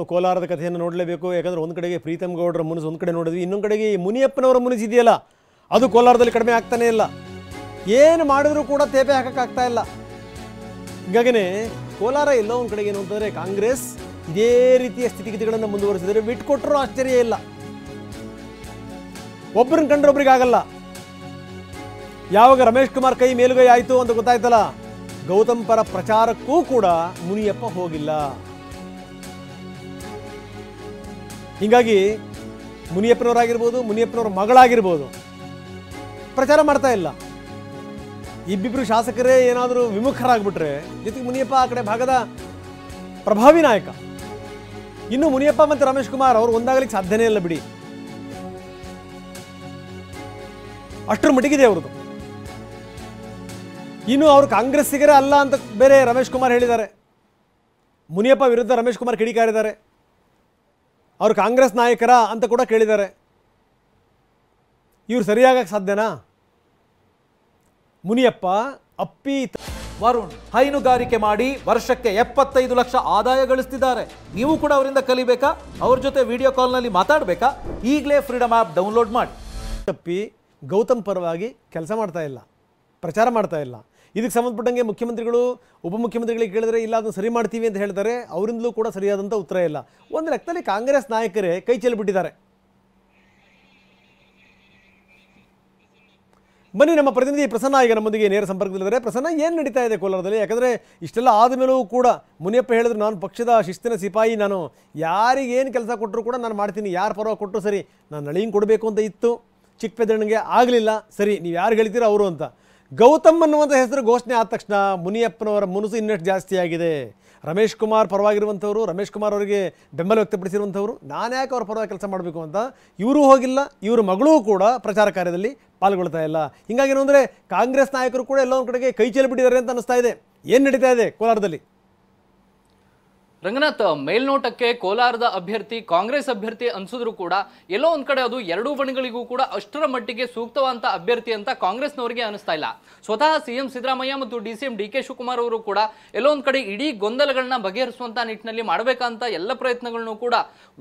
ಕೋಲಾರದ ಕಥೆಯನ್ನು ನೋಡಲೇಬೇಕು. ಯಾಕಂದರೆ ಒಂದು ಕಡೆಗೆ ಪ್ರೀತಮ್ ಗೌಡರ ಮುನಿಸು ಒಂದು ಕಡೆ ನೋಡಿದ್ವಿ, ಇನ್ನೊಂದು ಕಡೆಗೆ ಮುನಿಯಪ್ಪನವರ ಮುನಿಸು ಇದೆಯಲ್ಲ ಅದು ಕೋಲಾರದಲ್ಲಿ ಕಡಿಮೆ ಆಗ್ತಾನೇ ಇಲ್ಲ. ಏನು ಮಾಡಿದ್ರೂ ಕೂಡ ತೇಪೆ ಹಾಕೋಕ್ಕಾಗ್ತಾ ಇಲ್ಲ. ಹೀಗಾಗಿನೇ ಕೋಲಾರ ಎಲ್ಲೋ ಒಂದು ಕಡೆಗೆ ಏನು ಅಂತಂದರೆ ಕಾಂಗ್ರೆಸ್ ಇದೇ ರೀತಿಯ ಸ್ಥಿತಿಗತಿಗಳನ್ನು ಮುಂದುವರಿಸಿದರೆ ಬಿಟ್ಕೊಟ್ಟರೂ ಆಶ್ಚರ್ಯ ಇಲ್ಲ. ಒಬ್ಬರನ್ನ ಕಂಡ್ರೆ ಒಬ್ರಿಗೆ ಆಗಲ್ಲ. ಯಾವಾಗ ರಮೇಶ್ ಕುಮಾರ್ ಕೈ ಮೇಲುಗೈ ಆಯಿತು ಅಂತ ಗೊತ್ತಾಯ್ತಲ್ಲ, ಗೌತಮ್ ಪರ ಪ್ರಚಾರಕ್ಕೂ ಕೂಡ ಮುನಿಯಪ್ಪ ಹೋಗಿಲ್ಲ. ಹೀಗಾಗಿ ಮುನಿಯಪ್ಪನವರಾಗಿರ್ಬೋದು, ಮುನಿಯಪ್ಪನವರ ಮಗಳಾಗಿರ್ಬೋದು, ಪ್ರಚಾರ ಮಾಡ್ತಾ ಇಲ್ಲ. ಇಬ್ಬಿಬ್ರು ಶಾಸಕರೇ ಏನಾದರೂ ವಿಮುಖರಾಗ್ಬಿಟ್ರೆ ಜೊತೆಗೆ ಮುನಿಯಪ್ಪ ಆ ಕಡೆ ಭಾಗದ ಪ್ರಭಾವಿ ನಾಯಕ. ಇನ್ನು ಮುನಿಯಪ್ಪ ಮತ್ತು ರಮೇಶ್ ಕುಮಾರ್ ಅವರು ಒಂದಾಗಲಿಕ್ಕೆ ಸಾಧ್ಯನೇ ಇಲ್ಲ ಬಿಡಿ, ಅಷ್ಟರ ಮಟ್ಟಿಗಿದೆ ಅವ್ರದ್ದು. ಇನ್ನು ಅವರು ಕಾಂಗ್ರೆಸ್ಸಿಗರೇ ಅಲ್ಲ ಅಂತ ಬೇರೆ ರಮೇಶ್ ಕುಮಾರ್ ಹೇಳಿದ್ದಾರೆ. ಮುನಿಯಪ್ಪ ವಿರುದ್ಧ ರಮೇಶ್ ಕುಮಾರ್ ಕಿಡಿಕಾರಿದ್ದಾರೆ. ಅವರು ಕಾಂಗ್ರೆಸ್ ನಾಯಕರ ಅಂತ ಕೂಡ ಕೇಳಿದ್ದಾರೆ. ಇವರು ಸರಿಯಾಗಕ್ಕೆ ಸಾಧ್ಯನಾ? ಮುನಿಯಪ್ಪ ಅಪ್ಪಿ ವರುಣ್ ಹೈನುಗಾರಿಕೆ ಮಾಡಿ ವರ್ಷಕ್ಕೆ 75 ಲಕ್ಷ ಆದಾಯ ಗಳಿಸ್ತಿದ್ದಾರೆ. ನೀವು ಕೂಡ ಅವರಿಂದ ಕಲಿಬೇಕಾ? ಅವ್ರ ಜೊತೆ ವಿಡಿಯೋ ಕಾಲ್ನಲ್ಲಿ ಮಾತಾಡಬೇಕಾ? ಈಗಲೇ ಫ್ರೀಡಮ್ ಆ್ಯಪ್ ಡೌನ್ಲೋಡ್ ಮಾಡಿ. ತಪ್ಪಿ ಗೌತಮ್ ಪರವಾಗಿ ಕೆಲಸ ಮಾಡ್ತಾ ಇಲ್ಲ, ಪ್ರಚಾರ ಮಾಡ್ತಾ ಇಲ್ಲ. ಇದಕ್ಕೆ ಸಂಬಂಧಪಟ್ಟಂಗೆ ಮುಖ್ಯಮಂತ್ರಿಗಳು ಉಪಮುಖ್ಯಮಂತ್ರಿಗಳಿಗೆ ಕೇಳಿದ್ರೆ ಇಲ್ಲ ಅದನ್ನು ಸರಿ ಮಾಡ್ತೀವಿ ಅಂತ ಹೇಳ್ತಾರೆ. ಅವರಿಂದಲೂ ಕೂಡ ಸರಿಯಾದಂಥ ಉತ್ತರ ಇಲ್ಲ. ಒಂದು ಲೆಕ್ಕದಲ್ಲಿ ಕಾಂಗ್ರೆಸ್ ನಾಯಕರೇ ಕೈ ಚೆಲ್ಲಿಬಿಟ್ಟಿದ್ದಾರೆ. ಬನ್ನಿ, ನಮ್ಮ ಪ್ರತಿನಿಧಿ ಪ್ರಸನ್ನ ಈಗ ನಮ್ಮೊಂದಿಗೆ ನೇರ ಸಂಪರ್ಕದಲ್ಲಿದ್ದಾರೆ. ಪ್ರಸನ್ನ, ಏನು ನಡೀತಾ ಇದೆ ಕೋಲಾರದಲ್ಲಿ? ಯಾಕಂದರೆ ಇಷ್ಟೆಲ್ಲ ಆದಮೇಲೂ ಕೂಡ ಮುನಿಯಪ್ಪ ಹೇಳಿದ್ರು ನಾನು ಪಕ್ಷದ ಶಿಸ್ತಿನ ಸಿಪಾಯಿ, ನಾನು ಯಾರಿಗೇನು ಕೆಲಸ ಕೊಟ್ಟರು ಕೂಡ ನಾನು ಮಾಡ್ತೀನಿ, ಯಾರು ಪರವಾಗಿ ಕೊಟ್ಟರು ಸರಿ, ನಾನು ನಳಿನ್ ಕೊಡಬೇಕು ಅಂತ ಇತ್ತು, ಚಿಕ್ಕ ಪೆದ್ದಣ್ಣಗೆ ಆಗಲಿಲ್ಲ, ಸರಿ ನೀವು ಯಾರು ಹೇಳ್ತೀರೋ ಅವರು ಅಂತ. ಗೌತಮ್ ಅನ್ನುವಂಥ ಹೆಸರು ಘೋಷಣೆ ಆದ ತಕ್ಷಣ ಮುನಿಯಪ್ಪನವರ ಮುನಿಸು ಇನ್ನಷ್ಟು ಜಾಸ್ತಿ ಆಗಿದೆ. ರಮೇಶ್ ಕುಮಾರ್ ಪರವಾಗಿರುವಂಥವ್ರು, ರಮೇಶ್ ಕುಮಾರ್ ಅವರಿಗೆ ಬೆಂಬಲ ವ್ಯಕ್ತಪಡಿಸಿರುವಂಥವ್ರು, ನಾನು ಯಾಕೆ ಅವ್ರ ಪರವಾಗಿ ಕೆಲಸ ಮಾಡಬೇಕು ಅಂತ ಇವರು ಹೋಗಿಲ್ಲ, ಇವ್ರ ಮಗಳೂ ಕೂಡ ಪ್ರಚಾರ ಕಾರ್ಯದಲ್ಲಿ ಪಾಲ್ಗೊಳ್ತಾ ಇಲ್ಲ. ಹೀಗಾಗಿ ಏನು ಅಂದರೆ ಕಾಂಗ್ರೆಸ್ ನಾಯಕರು ಕೂಡ ಎಲ್ಲೋ ಒಂದು ಕಡೆಗೆ ಕೈ ಚೆಲ್ಲಿಬಿಟ್ಟಿದ್ದಾರೆ ಅಂತ ಅನ್ನಿಸ್ತಾ ಇದೆ. ಏನು ನಡೀತಾ ಇದೆ ಕೋಲಾರದಲ್ಲಿ? ರಂಗನಾಥ್, ಮೇಲ್ನೋಟಕ್ಕೆ ಕೋಲಾರದ ಅಭ್ಯರ್ಥಿ ಕಾಂಗ್ರೆಸ್ ಅಭ್ಯರ್ಥಿ ಅನ್ಸಿದ್ರು ಕೂಡ ಎಲ್ಲೋ ಒಂದ್ ಕಡೆ ಅದು ಎರಡೂ ಬಣಗಳಿಗೂ ಕೂಡ ಅಷ್ಟರ ಮಟ್ಟಿಗೆ ಸೂಕ್ತವಾದಂತ ಅಭ್ಯರ್ಥಿ ಅಂತ ಕಾಂಗ್ರೆಸ್ನವರಿಗೆ ಅನಿಸ್ತಾ ಇಲ್ಲ. ಸ್ವತಃ ಸಿಎಂ ಸಿದ್ದರಾಮಯ್ಯ ಮತ್ತು ಡಿಸಿಎಂ ಡಿ.ಕೆ. ಶಿವಕುಮಾರ್ ಅವರು ಕೂಡ ಎಲ್ಲೋ ಒಂದ್ ಕಡೆ ಇಡೀ ಗೊಂದಲಗಳನ್ನ ಬಗೆಹರಿಸುವಂತ ನಿಟ್ಟಿನಲ್ಲಿ ಮಾಡಬೇಕಂತ ಎಲ್ಲ ಪ್ರಯತ್ನಗಳನ್ನು ಕೂಡ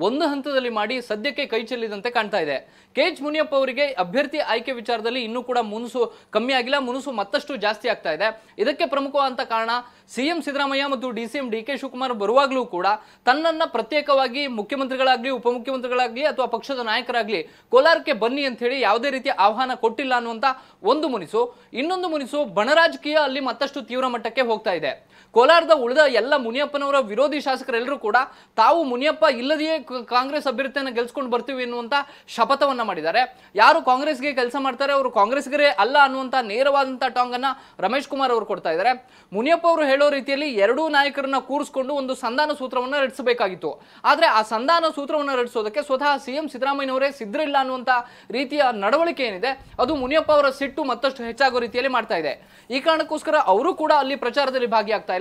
ಒಂದು ಹಂತದಲ್ಲಿ ಮಾಡಿ ಸದ್ಯಕ್ಕೆ ಕೈ ಚೆಲ್ಲಿದಂತೆ ಕಾಣ್ತಾ ಇದೆ. ಕೆ.ಎಚ್. ಮುನಿಯಪ್ಪ ಅವರಿಗೆ ಅಭ್ಯರ್ಥಿ ಆಯ್ಕೆ ವಿಚಾರದಲ್ಲಿ ಇನ್ನೂ ಕೂಡ ಮುನುಸು ಕಮ್ಮಿ ಆಗಿಲ್ಲ, ಮುನುಸು ಮತ್ತಷ್ಟು ಜಾಸ್ತಿ ಆಗ್ತಾ ಇದೆ. ಇದಕ್ಕೆ ಪ್ರಮುಖವಾದಂತ ಕಾರಣ ಸಿಎಂ ಸಿದ್ದರಾಮಯ್ಯ ಮತ್ತು ಡಿಸಿಎಂ ಡಿ.ಕೆ. ಶಿವಕುಮಾರ್ ಬರುವಾಗಲೂ ಕೂಡ ತನ್ನನ್ನ ಪ್ರತ್ಯೇಕವಾಗಿ ಮುಖ್ಯಮಂತ್ರಿಗಳಾಗ್ಲಿ ಉಪಮುಖ್ಯಮಂತ್ರಿಗಳಾಗ್ಲಿ ಅಥವಾ ಪಕ್ಷದ ನಾಯಕರಾಗ್ಲಿ ಕೋಲಾರಕ್ಕೆ ಬನ್ನಿ ಅಂತ ಹೇಳಿ ಯಾವುದೇ ರೀತಿಯ ಆಹ್ವಾನ ಕೊಟ್ಟಿಲ್ಲ ಅನ್ನುವಂತ ಒಂದು ಮುನಿಸು. ಇನ್ನೊಂದು ಮುನಿಸು ಬಣರಾಜಕೀಯ ಅಲ್ಲಿ ಮತ್ತಷ್ಟು ತೀವ್ರ ಮಟ್ಟಕ್ಕೆ ಹೋಗ್ತಾ ಇದೆ. ಕೋಲಾರದ ಉಳಿದ ಎಲ್ಲ ಮುನಿಯಪ್ಪನವರ ವಿರೋಧಿ ಶಾಸಕರೆಲ್ಲರೂ ಕೂಡ ತಾವು ಮುನಿಯಪ್ಪ ಇಲ್ಲದೆಯೇ ಕಾಂಗ್ರೆಸ್ ಅಭ್ಯರ್ಥಿಯನ್ನು ಗೆಲ್ಸ್ಕೊಂಡು ಬರ್ತೀವಿ ಎನ್ನುವಂತ ಶಪಥವನ್ನ ಮಾಡಿದ್ದಾರೆ. ಯಾರು ಕಾಂಗ್ರೆಸ್ಗೆ ಕೆಲಸ ಮಾಡ್ತಾರೆ ಅವರು ಕಾಂಗ್ರೆಸ್ಗರೇ ಅಲ್ಲ ಅನ್ನುವಂತ ನೇರವಾದಂತಹ ಟಾಂಗ್ ಅನ್ನ ರಮೇಶ್ ಕುಮಾರ್ ಅವರು ಕೊಡ್ತಾ ಇದ್ದಾರೆ. ಮುನಿಯಪ್ಪ ಅವರು ಹೇಳೋ ರೀತಿಯಲ್ಲಿ ಎರಡೂ ನಾಯಕರನ್ನ ಕೂರಿಸಿಕೊಂಡು ಒಂದು ಸಂಧಾನ ಸೂತ್ರವನ್ನ ರಚಿಸಬೇಕಾಗಿತ್ತು. ಆದ್ರೆ ಆ ಸಂಧಾನ ಸೂತ್ರವನ್ನ ರಚಿಸೋದಕ್ಕೆ ಸ್ವತಃ ಸಿಎಂ ಸಿದ್ದರಾಮಯ್ಯನವರೇ ಸಿದ್ಧರಿಲ್ಲ ಅನ್ನುವಂತ ರೀತಿಯ ನಡವಳಿಕೆ ಏನಿದೆ ಅದು ಮುನಿಯಪ್ಪ ಅವರ ಸಿಟ್ಟು ಮತ್ತಷ್ಟು ಹೆಚ್ಚಾಗೋ ರೀತಿಯಲ್ಲಿ ಮಾಡ್ತಾ ಇದೆ. ಈ ಕಾರಣಕ್ಕೋಸ್ಕರ ಅವರು ಕೂಡ ಅಲ್ಲಿ ಪ್ರಚಾರದಲ್ಲಿ ಭಾಗಿಯಾಗ್ತಾ ಇಲ್ಲ.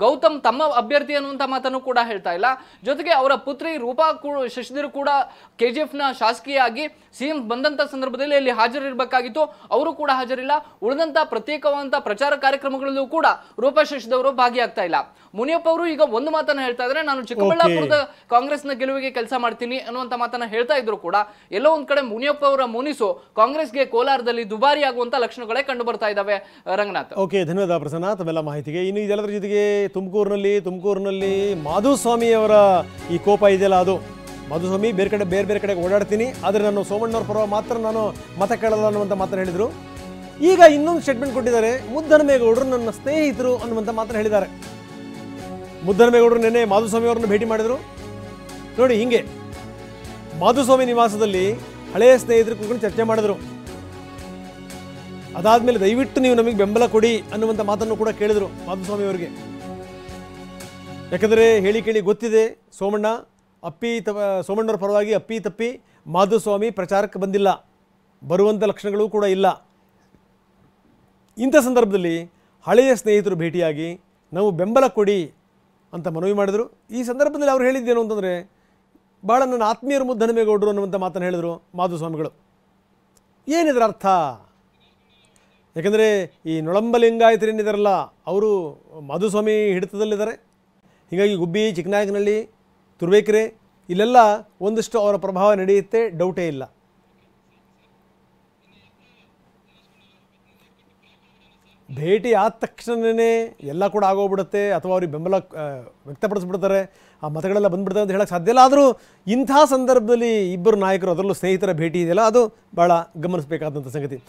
ಗೌತಮ್ ತಮ್ಮ ಅಭ್ಯರ್ಥಿ ಅನ್ನುವಂತ ಮಾತನ್ನು ಕೂಡ ಹೇಳ್ತಾ ಇಲ್ಲ. ಜೊತೆಗೆ ಅವರ ಪುತ್ರಿ ರೂಪಾ ಶಶಿಧರ್ ಕೂಡ ಕೆಜಿಎಫ್ ನ ಶಾಸಕೀಯ ಆಗಿ ಸಿಎಂ ಬಂದಂತ ಸಂದರ್ಭದಲ್ಲಿ ಅಲ್ಲಿ ಹಾಜರಿರಬೇಕಾಗಿತ್ತು, ಅವರು ಕೂಡ ಹಾಜರಿಲ್ಲ. ಉಳಿದಂತ ಪ್ರತ್ಯೇಕವಾದಂತಹ ಪ್ರಚಾರ ಕಾರ್ಯಕ್ರಮಗಳಲ್ಲೂ ಕೂಡ ರೂಪಾ ಶಶಿಧರ್ ಭಾಗಿಯಾಗ್ತಾ ಇಲ್ಲ. ಮುನಿಯಪ್ಪ ಅವರು ಈಗ ಒಂದು ಮಾತನ್ನ ಹೇಳ್ತಾ ಇದ್ರೆ, ನಾನು ಚಿಕ್ಕಬಳ್ಳಾಪುರದ ಕಾಂಗ್ರೆಸ್ನ ಗೆಲುವಿಗೆ ಕೆಲಸ ಮಾಡ್ತೀನಿ ಅನ್ನುವಂತ ಮಾತನ್ನ ಹೇಳ್ತಾ ಇದ್ರು ಕೂಡ ಎಲ್ಲೋ ಒಂದ್ ಕಡೆ ಮುನಿಯಪ್ಪ ಅವರ ಮುನಿಸು ಕಾಂಗ್ರೆಸ್ಗೆ ಕೋಲಾರದಲ್ಲಿ ದುಬಾರಿ ಆಗುವಂತ ಲಕ್ಷಣಗಳೇ ಕಂಡು ಬರ್ತಾ ಇದಾವೆ. ರಂಗನಾಥ್, ಓಕೆ, ಧನ್ಯವಾದ ಪ್ರಸನ್ನ ತಮ್ಮೆಲ್ಲ ಮಾಹಿತಿಗೆ. ಇನ್ನು ಇದೆಲ್ಲದರ ಜೊತೆಗೆ ತುಮಕೂರಿನಲ್ಲಿ ಮಾಧುಸ್ವಾಮಿ ಅವರ ಈ ಕೋಪ ಇದೆಯಲ್ಲ, ಅದು ಮಾಧುಸ್ವಾಮಿ ಬೇರೆ ಕಡೆ ಓಡಾಡ್ತೀನಿ, ಆದರೆ ನಾನು ಸೋಮಣ್ಣವ್ರ ಪರವಾಗಿ ಮಾತ್ರ ನಾನು ಮತ ಕೇಳಲ್ಲ ಅನ್ನುವಂಥ ಮಾತನ್ನು ಹೇಳಿದರು. ಈಗ ಇನ್ನೊಂದು ಸ್ಟೇಟ್ಮೆಂಟ್ ಕೊಟ್ಟಿದ್ದಾರೆ, ಮುದ್ದಹನುಮೇಗೌಡರು ನನ್ನ ಸ್ನೇಹಿತರು ಅನ್ನುವಂಥ ಮಾತನ್ನು ಹೇಳಿದ್ದಾರೆ. ಮುದ್ದಹನುಮೇಗೌಡರು ನಿನ್ನೆ ಮಾಧುಸ್ವಾಮಿ ಅವರನ್ನು ಭೇಟಿ ಮಾಡಿದರು. ನೋಡಿ, ಹಿಂಗೆ ಮಾಧುಸ್ವಾಮಿ ನಿವಾಸದಲ್ಲಿ ಹಳೆಯ ಸ್ನೇಹಿತರು ಕೂತ್ಕೊಂಡು ಚರ್ಚೆ ಮಾಡಿದ್ರು. ಅದಾದ್ಮೇಲೆ ದಯವಿಟ್ಟು ನೀವು ನಮಗೆ ಬೆಂಬಲ ಕೊಡಿ ಅನ್ನುವಂಥ ಮಾತನ್ನು ಕೂಡ ಕೇಳಿದರು ಮಾಧುಸ್ವಾಮಿ ಅವರಿಗೆ. ಯಾಕಂದರೆ ಹೇಳಿ ಕೇಳಿ ಗೊತ್ತಿದೆ, ಸೋಮಣ್ಣವ್ರ ಪರವಾಗಿ ಅಪ್ಪಿ ತಪ್ಪಿ ಮಾಧುಸ್ವಾಮಿ ಪ್ರಚಾರಕ್ಕೆ ಬಂದಿಲ್ಲ, ಬರುವಂಥ ಲಕ್ಷಣಗಳು ಕೂಡ ಇಲ್ಲ. ಇಂಥ ಸಂದರ್ಭದಲ್ಲಿ ಹಳೆಯ ಸ್ನೇಹಿತರು ಭೇಟಿಯಾಗಿ ನಾವು ಬೆಂಬಲ ಕೊಡಿ ಅಂತ ಮನವಿ ಮಾಡಿದರು. ಈ ಸಂದರ್ಭದಲ್ಲಿ ಅವರು ಹೇಳಿದ್ದೇನು ಅಂತಂದರೆ, ಭಾಳ ನನ್ನ ಆತ್ಮೀಯರು ಮುದ್ದಹನುಮೇಗೌಡರು ಅನ್ನುವಂಥ ಮಾತನ್ನು ಹೇಳಿದರು ಮಾಧುಸ್ವಾಮಿಗಳು. ಏನಿದ್ರ ಅರ್ಥ? ಯಾಕಂದರೆ ಈ ನೊಳಂಬಲಿಂಗಾಯತರೇನಿದಾರಲ್ಲ ಅವರು ಮಾಧುಸ್ವಾಮಿ ಹಿಡಿತದಲ್ಲಿದ್ದಾರೆ. ಹೀಗಾಗಿ ಗುಬ್ಬಿ ಚಿಕ್ಕನಾಯಕನಹಳ್ಳಿ ತುರುವೇಕೆರೆ ಇಲ್ಲೆಲ್ಲ ಒಂದಷ್ಟು ಅವರ ಪ್ರಭಾವ ನಡೆಯುತ್ತೆ, ಡೌಟೇ ಇಲ್ಲ. ಭೇಟಿ ಆದ ತಕ್ಷಣವೇ ಎಲ್ಲ ಕೂಡ ಆಗೋಗ್ಬಿಡುತ್ತೆ ಅಥವಾ ಅವ್ರಿಗೆ ಬೆಂಬಲ ವ್ಯಕ್ತಪಡಿಸ್ಬಿಡ್ತಾರೆ, ಆ ಮತಗಳೆಲ್ಲ ಬಂದ್ಬಿಡ್ತಾರೆ ಅಂತ ಹೇಳೋಕ್ಕೆ ಸಾಧ್ಯ ಇಲ್ಲ. ಆದರೂ ಇಂಥ ಸಂದರ್ಭದಲ್ಲಿ ಇಬ್ಬರು ನಾಯಕರು ಅದರಲ್ಲೂ ಸ್ನೇಹಿತರ ಭೇಟಿ ಇದೆಯಲ್ಲ, ಅದು ಭಾಳ ಗಮನಿಸಬೇಕಾದಂಥ ಸಂಗತಿ.